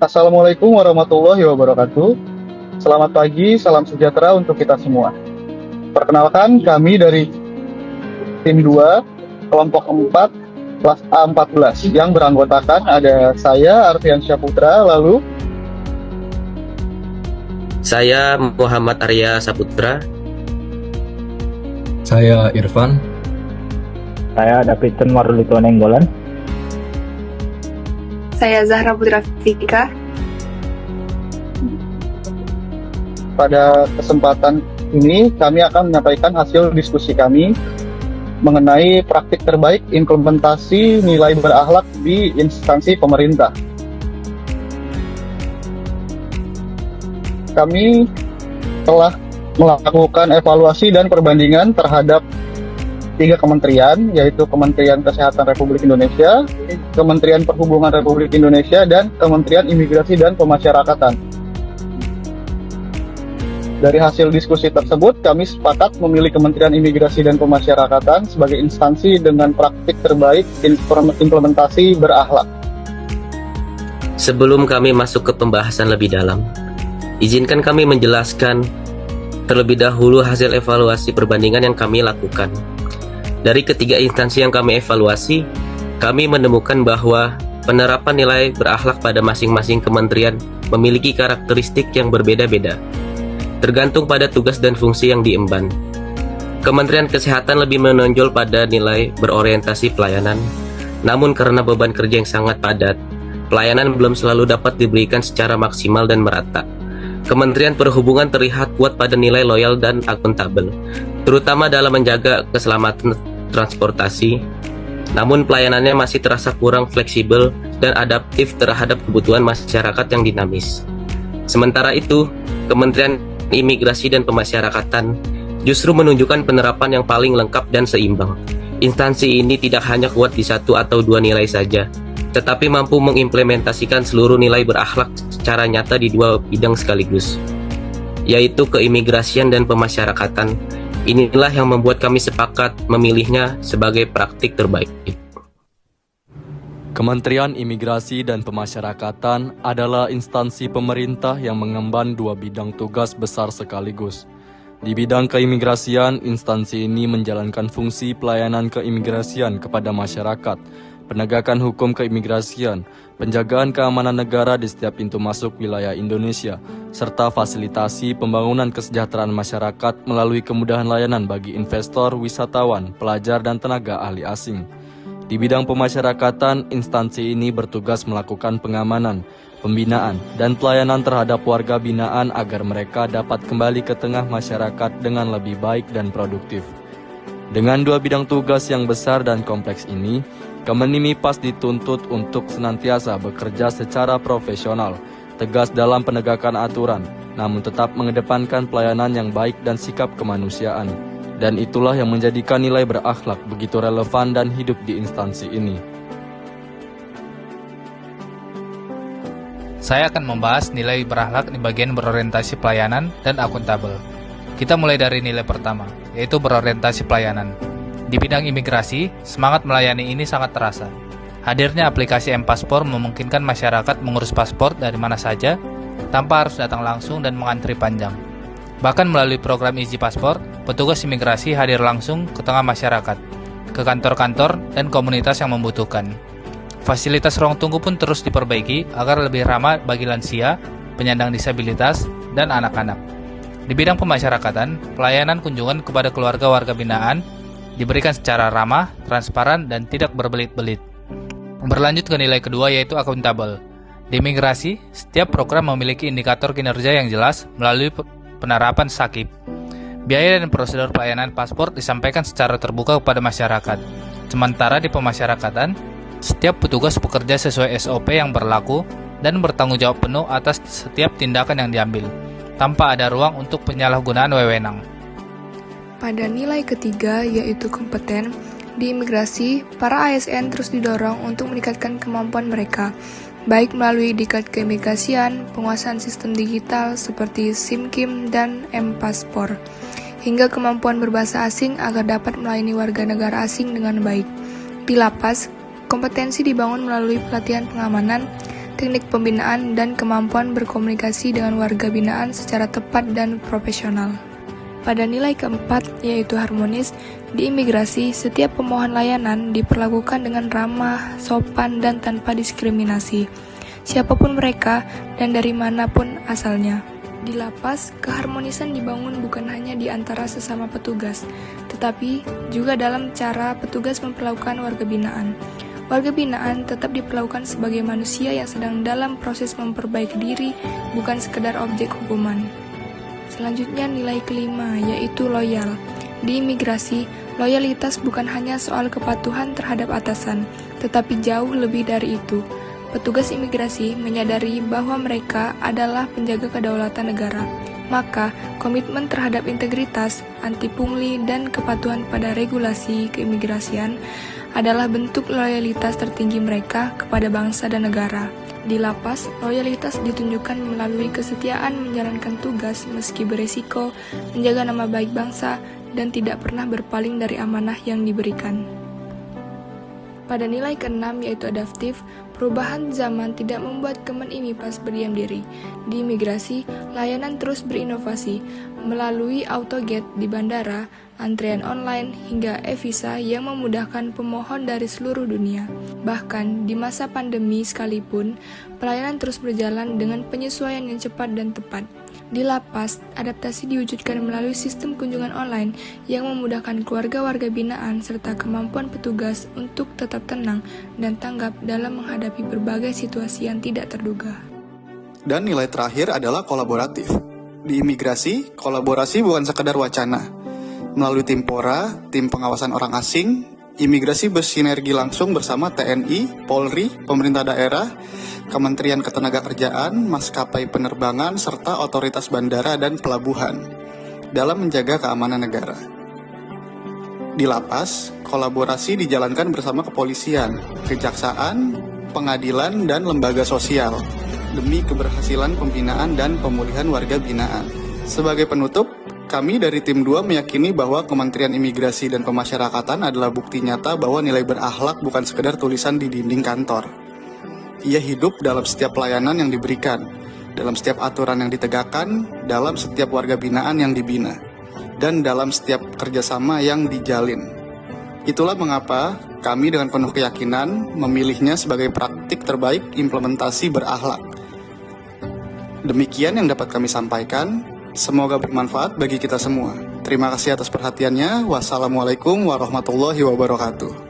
Assalamualaikum warahmatullahi wabarakatuh. Selamat pagi, salam sejahtera untuk kita semua. Perkenalkan, kami dari tim 2, kelompok 4, kelas A14 yang beranggotakan ada saya, Arfian Syahputra, lalu Saya Muhammad Arya Saputra. Saya Irfan. Saya Davidson Marulito Nenggolan. Saya Zahra Putra Fika. pada kesempatan ini kami akan menyampaikan hasil diskusi kami mengenai praktik terbaik implementasi nilai berakhlak di instansi pemerintah. Kami telah melakukan evaluasi dan perbandingan terhadap 3 kementerian, yaitu Kementerian Kesehatan Republik Indonesia, Kementerian Perhubungan Republik Indonesia, dan Kementerian Imigrasi dan Pemasyarakatan. Dari hasil diskusi tersebut, kami sepakat memilih Kementerian Imigrasi dan Pemasyarakatan sebagai instansi dengan praktik terbaik implementasi berakhlak. Sebelum kami masuk ke pembahasan lebih dalam, izinkan kami menjelaskan terlebih dahulu hasil evaluasi perbandingan yang kami lakukan. Dari ketiga instansi yang kami evaluasi, kami menemukan bahwa penerapan nilai berakhlak pada masing-masing kementerian memiliki karakteristik yang berbeda-beda, tergantung pada tugas dan fungsi yang diemban. Kementerian Kesehatan lebih menonjol pada nilai berorientasi pelayanan, namun karena beban kerja yang sangat padat, pelayanan belum selalu dapat diberikan secara maksimal dan merata. Kementerian Perhubungan terlihat kuat pada nilai loyal dan akuntabel, terutama dalam menjaga keselamatan transportasi, namun pelayanannya masih terasa kurang fleksibel dan adaptif terhadap kebutuhan masyarakat yang dinamis. Sementara itu, Kementerian Imigrasi dan Pemasyarakatan justru menunjukkan penerapan yang paling lengkap dan seimbang. Instansi ini tidak hanya kuat di 1 atau 2 nilai saja, tetapi mampu mengimplementasikan seluruh nilai berakhlak secara nyata di 2 bidang sekaligus, yaitu keimigrasian dan pemasyarakatan. Inilah yang membuat kami sepakat memilihnya sebagai praktik terbaik. Kementerian Imigrasi dan Pemasyarakatan adalah instansi pemerintah yang mengemban 2 bidang tugas besar sekaligus. Di bidang keimigrasian, instansi ini menjalankan fungsi pelayanan keimigrasian kepada masyarakat, penegakan hukum keimigrasian, penjagaan keamanan negara di setiap pintu masuk wilayah Indonesia, serta fasilitasi pembangunan kesejahteraan masyarakat melalui kemudahan layanan bagi investor, wisatawan, pelajar, dan tenaga ahli asing. Di bidang pemasyarakatan, instansi ini bertugas melakukan pengamanan, pembinaan, dan pelayanan terhadap warga binaan agar mereka dapat kembali ke tengah masyarakat dengan lebih baik dan produktif. Dengan 2 bidang tugas yang besar dan kompleks ini, Kemenimipas dituntut untuk senantiasa bekerja secara profesional, tegas dalam penegakan aturan, namun tetap mengedepankan pelayanan yang baik dan sikap kemanusiaan. Dan itulah yang menjadikan nilai berakhlak begitu relevan dan hidup di instansi ini. Saya akan membahas nilai berakhlak di bagian berorientasi pelayanan dan akuntabel. Kita mulai dari nilai pertama, yaitu berorientasi pelayanan. Di bidang imigrasi, semangat melayani ini sangat terasa. Hadirnya aplikasi M-Paspor memungkinkan masyarakat mengurus paspor dari mana saja, tanpa harus datang langsung dan mengantri panjang. Bahkan melalui program Easy Paspor, petugas imigrasi hadir langsung ke tengah masyarakat, ke kantor-kantor dan komunitas yang membutuhkan. Fasilitas ruang tunggu pun terus diperbaiki agar lebih ramah bagi lansia, penyandang disabilitas, dan anak-anak. Di bidang pemasyarakatan, pelayanan kunjungan kepada keluarga warga binaan diberikan secara ramah, transparan, dan tidak berbelit-belit. Berlanjut ke nilai kedua, yaitu akuntabel. Di imigrasi, setiap program memiliki indikator kinerja yang jelas melalui penerapan SAKIP. Biaya dan prosedur pelayanan paspor disampaikan secara terbuka kepada masyarakat. Sementara di pemasyarakatan, setiap petugas bekerja sesuai SOP yang berlaku dan bertanggung jawab penuh atas setiap tindakan yang diambil, tanpa ada ruang untuk penyalahgunaan wewenang. Pada nilai ketiga, yaitu kompeten, di imigrasi, para ASN terus didorong untuk meningkatkan kemampuan mereka, baik melalui dikat keimigrasian, penguasaan sistem digital seperti SIM-KIM dan M-Paspor, hingga kemampuan berbahasa asing agar dapat melayani warga negara asing dengan baik. Di lapas, kompetensi dibangun melalui pelatihan pengamanan, teknik pembinaan dan kemampuan berkomunikasi dengan warga binaan secara tepat dan profesional. Pada nilai keempat, yaitu harmonis, di imigrasi, setiap pemohon layanan diperlakukan dengan ramah, sopan, dan tanpa diskriminasi, siapapun mereka dan dari manapun asalnya. Di lapas, keharmonisan dibangun bukan hanya di antara sesama petugas, tetapi juga dalam cara petugas memperlakukan warga binaan. Warga binaan tetap diperlakukan sebagai manusia yang sedang dalam proses memperbaiki diri, bukan sekedar objek hukuman. Selanjutnya nilai kelima, yaitu loyal. Di imigrasi, loyalitas bukan hanya soal kepatuhan terhadap atasan, tetapi jauh lebih dari itu. Petugas imigrasi menyadari bahwa mereka adalah penjaga kedaulatan negara. Maka, komitmen terhadap integritas, anti pungli, dan kepatuhan pada regulasi keimigrasian adalah bentuk loyalitas tertinggi mereka kepada bangsa dan negara. Di lapas, loyalitas ditunjukkan melalui kesetiaan menjalankan tugas meski beresiko, menjaga nama baik bangsa, dan tidak pernah berpaling dari amanah yang diberikan. Pada nilai keenam, yaitu adaptif, perubahan zaman tidak membuat Kemen Imipas berdiam diri. Di imigrasi, layanan terus berinovasi melalui autogate di bandara, antrean online, hingga e-visa yang memudahkan pemohon dari seluruh dunia. Bahkan di masa pandemi sekalipun, pelayanan terus berjalan dengan penyesuaian yang cepat dan tepat. Di lapas, adaptasi diwujudkan melalui sistem kunjungan online yang memudahkan keluarga warga binaan serta kemampuan petugas untuk tetap tenang dan tanggap dalam menghadapi berbagai situasi yang tidak terduga. Dan nilai terakhir adalah kolaboratif. Di imigrasi, kolaborasi bukan sekedar wacana. Melalui tim PORA, tim pengawasan orang asing, imigrasi bersinergi langsung bersama TNI, Polri, pemerintah daerah, Kementerian Ketenagakerjaan, maskapai penerbangan, serta otoritas bandara dan pelabuhan dalam menjaga keamanan negara. Di lapas, kolaborasi dijalankan bersama kepolisian, kejaksaan, pengadilan, dan lembaga sosial demi keberhasilan pembinaan dan pemulihan warga binaan. Sebagai penutup, kami dari tim 2 meyakini bahwa Kementerian Imigrasi dan Pemasyarakatan adalah bukti nyata bahwa nilai berakhlak bukan sekedar tulisan di dinding kantor. Ia hidup dalam setiap pelayanan yang diberikan, dalam setiap aturan yang ditegakkan, dalam setiap warga binaan yang dibina, dan dalam setiap kerjasama yang dijalin. Itulah mengapa kami dengan penuh keyakinan memilihnya sebagai praktik terbaik implementasi berakhlak. Demikian yang dapat kami sampaikan. Semoga bermanfaat bagi kita semua. Terima kasih atas perhatiannya. Wassalamualaikum warahmatullahi wabarakatuh.